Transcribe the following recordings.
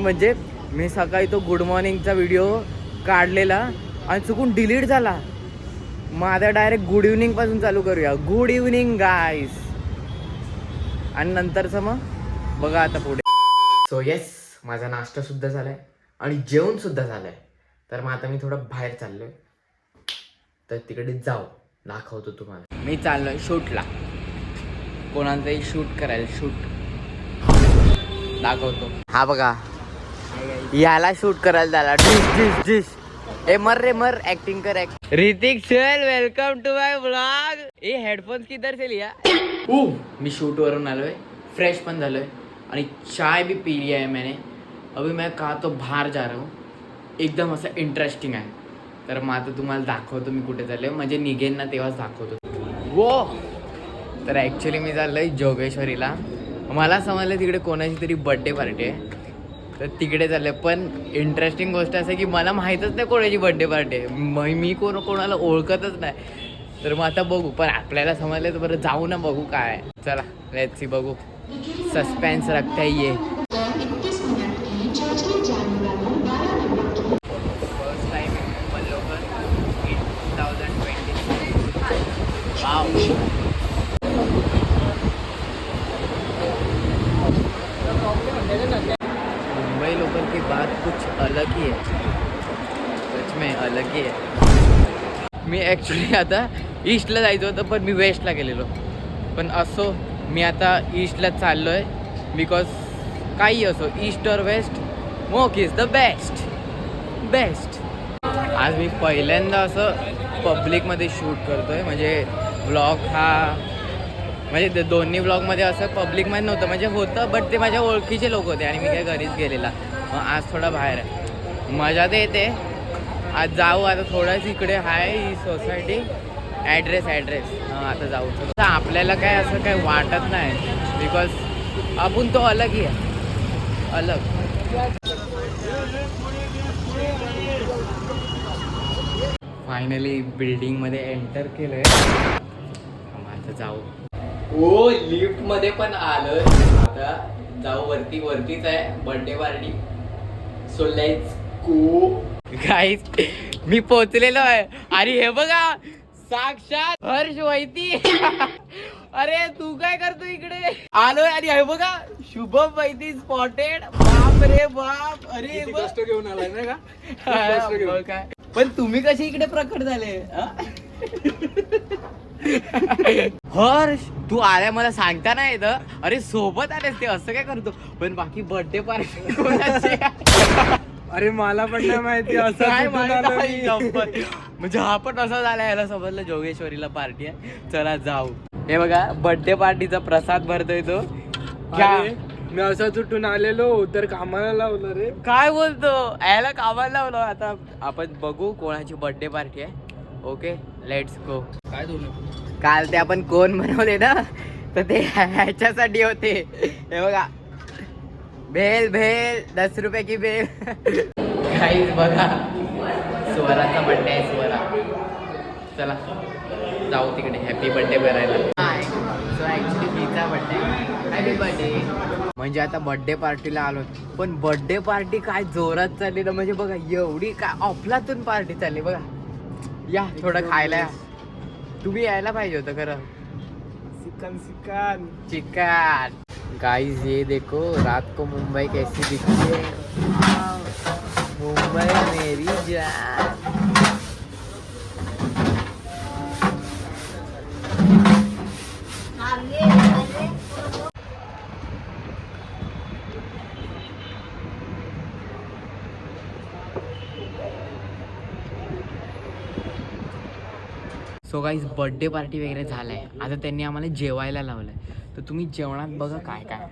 म्हणजे मी सकाळी तो गुड मॉर्निंगचा व्हिडिओ काढलेला आणि चुकून डिलीट झाला. मग आता डायरेक्ट गुड इव्हनिंग पासून चालू करूया. गुड इव्हनिंग गाईस. आणि नंतरचं मग बघा आता पुढे. सो येस, माझा नाश्ता सुद्धा झालाय आणि जेवण सुद्धा झालंय. तर मग आता मी थोडं बाहेर चाललोय, तर तिकडे जाऊ दाखवतो तुम्हाला. मी चाललोय शूटला, कोणाचंही शूट करायला. शूट दाखवतो. हा बघा, याला शूट करायला झाला. Dish dish dish. ए मर रे मर, ऍक्टिंग कर. ऋतिक चल, वेलकम टू माय व्लॉग. ए हेडफोन्स किधर से लिया? मी शूट वरून आलोय, फ्रेश पण झालोय आणि चाय भी पी लिया है मैंने. अभी मैं कहा तो बाहर जा रहा हूँ, एकदम असं इंटरेस्टिंग आहे. तर मग आता तुम्हाला दाखवतो मी कुठे चाललोय, म्हणजे निघेन ना तेव्हाच दाखवतो. वो तर ॲक्च्युली मी चाललोय जोगेश्वरीला. मला समजलं तिकडे कोणाची तरी बड्डे पार्टी आहे, तर तिकडे चाललंय. पण इंटरेस्टिंग गोष्ट असं की मला माहीतच नाही कोणाची बड्डे पार्टी आहे. मी कोणाला ओळखतच नाही. तर मग आता बघू, पण आपल्याला समजलं तर बरं जाऊ ना बघू काय आहे. चला लेट्स सी, बघू. सस्पेंस रखता ही ये. फर्स्ट टाइम पल्लोकर इन 2020. वाव. मुंबई लोकल की बात कुछ अलग ही है, सच में अलग ही है. मी ॲक्च्युली आता ईस्टला जायचं होतं, पण मी वेस्टला गेलेलो. पण असो, मी आता ईस्टला चाललो आहे. बिकॉज काही असो, ईस्ट और west, mock is the best. Best. आज मी पहिल्यांदा असं पब्लिकमध्ये शूट करतो आहे. म्हणजे व्लॉग हा, म्हणजे दोन्ही व्लॉगमध्ये असं पब्लिकमध्ये नव्हतं. म्हणजे होतं, बट ते माझ्या ओळखीचे लोक होते आणि मी काय घरीच गेलेला. मग आज थोडा बाहेर आहे, मजा तर येते. आज जाऊ, आता थोडंच इकडे आहे ही सोसायटी. ॲड्रेस आता जाऊ. तर आपल्याला काय असं काय वाटत नाही, बिकॉज आपण तो अलग ही आहे, अलग. फायनली बिल्डिंगमध्ये एंटर केलंय. आता जाऊ. ओ लिफ्टमध्ये पण आलोय. आता जाऊ वरतीच आहे birthday party. So let's go guys. मी पोचलेलो आहे आणि हे बघा साक्षात हर्ष वैती. अरे तू काय करतो इकडे? आलोय आणि हे बघा शुभम वैती स्पॉटेड. बाप रे बाप. अरे गोष्ट घेऊन आलाय ना का? काय पण तुम्ही कसे इकडे प्रकट झाले? हर्ष तू आल्या मला सांगता नाही येतं. अरे सोबत आलेस ते, असं काय करतो? पण बाकी बर्थडे पार्टी कोणाची? अरे मला पण नाही माहिती असं काय माहिती. म्हणजे हा पण असं झाला, याला समजलं जोगेश्वरीला पार्टी आहे, चला जाऊ. हे बघा बर्थडे पार्टीचा प्रसाद भरतोय तो. मी असं सुटून आलेलो तर कामाला लावलं रे. काय बोलतो? याला कामाला लावलं. आता आपण बघू कोणाची बर्थडे पार्टी आहे. Okay let's go. काय दोन काल ते आपण कोण बनवले ना, तर ते ह्याच्यासाठी होते. हे बघा भेल भेल 10 रुपये की भेल. काहीच बघा, स्वराचा बर्थडे आहे. स्वरा, चला जाऊ तिकडे हॅपी बर्थडे करायला. सो ॲक्च्युली तिचा बर्थडे. Happy birthday. म्हणजे आता बर्थडे पार्टीला आलो, पण बर्थडे पार्टी काय जोरात चालली ना. म्हणजे बघा एवढी काय अफलातून पार्टी चालली बघा. या थोडं खायला या. तुम्ही यायला पाहिजे होतं खरं. चिकन गाइस ये देखो रात को मुंबई कैसी दिखती है. मुंबई मेरी जान. सो गाईज बर्थडे पार्टी वगैरे झालाय. आता त्यांनी आम्हाला जेवायला लावलंय, तर तुम्ही जेवणात बघा काय काय.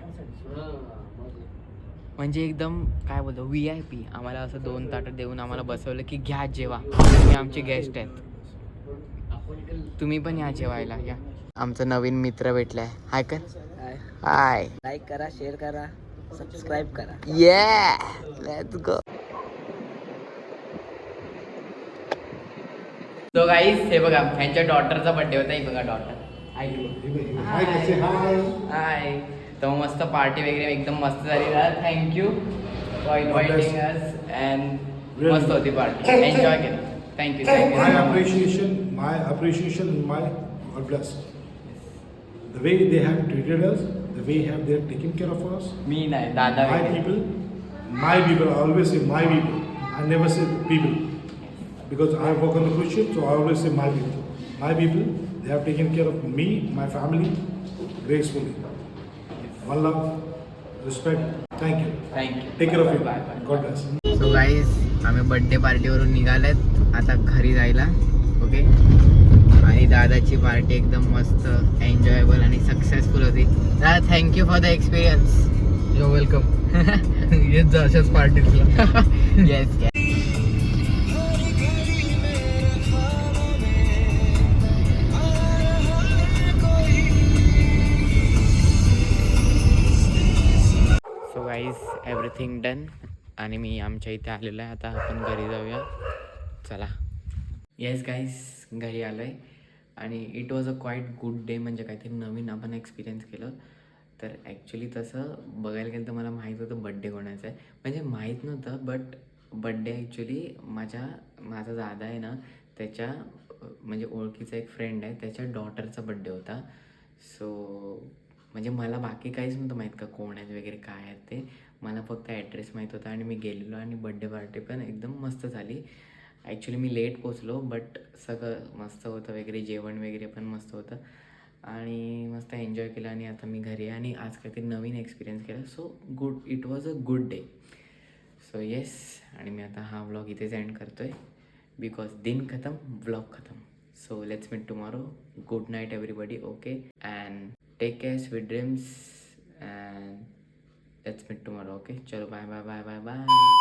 म्हणजे एकदम काय बोलतो VIP. आम्हाला असं 2 ताटं देऊन आम्हाला बसवलं की घ्या जेवा, तुम्ही आमचे गेस्ट आहेत, तुम्ही पण या जेवायला या. आमचा नवीन मित्र भेटलाय. हाय कर. हाय. लाईक करा, शेअर करा, सबस्क्राईब करा. ये लेट्स गो. तो गाईस हे बघा ह्यांच्या डॉटरचा बर्थडे होता. ही बघा डॉटर. हाय. तर मस्त पार्टी वगैरे एकदम मस्त झाली. Thank you. For inviting us and Really? मस्त होती पार्टी एन्जॉय केलं thank you My appreciation, God bless. The way they have treated us, the way they have taken care of us. मी नाही दादा My वगैरे. people, I always say my people. I never say people. Because I work on the cruise ship, so I always say my people. My people, they have taken care of me, my family, gracefully. One love, respect, thank you. Thank you Take care of you. Bye bye God bless. So guys आम्ही birthday पार्टीवरून निघालेत आता घरी जायला okay आणि दादाची party एकदम मस्त एन्जॉयबल आणि सक्सेसफुल होती दादा thank you for the experience yo welcome येत जा अशाच पार्टीला yes so guys everything done आणि मी आमच्या इथे आलेलो आहे आता आपण घरी जाऊया चला येस गाईज घरी आलो आहे आणि it was a quiet good day म्हणजे काहीतरी नवीन आपण एक्सपिरियन्स केलं तर ॲक्च्युली तसं बघायला गेलं तर मला माहीत होतं बड्डे कोणाचा आहे म्हणजे माहीत नव्हतं बट बड्डे ॲक्च्युली माझा दादा आहे ना त्याच्या म्हणजे ओळखीचा एक फ्रेंड आहे त्याच्या डॉटरचा बड्डे होता सो म्हणजे मला बाकी काहीच नव्हतं माहीत का कोण आहेत वगैरे काय आहेत ते मला फक्त ॲड्रेस माहीत होता आणि मी गेलेलो आणि बड्डे पार्टी पण एकदम मस्त झाली ॲक्च्युली मी लेट पोचलो बट सगळं मस्त होतं वगैरे जेवण वगैरे पण मस्त होतं आणि मस्त एन्जॉय केलं आणि आता मी घरी आहे आणि आज काहीतरी नवीन एक्सपिरियन्स केला so good it was a good day so yes आणि मी आता हा व्लॉग इथेच एंड करतो आहे बिकॉज दिन खतम व्लॉग खतम so let's meet tomorrow good night everybody okay and take care sweet dreams and let's meet tomorrow okay चलो bye bye bye bye bye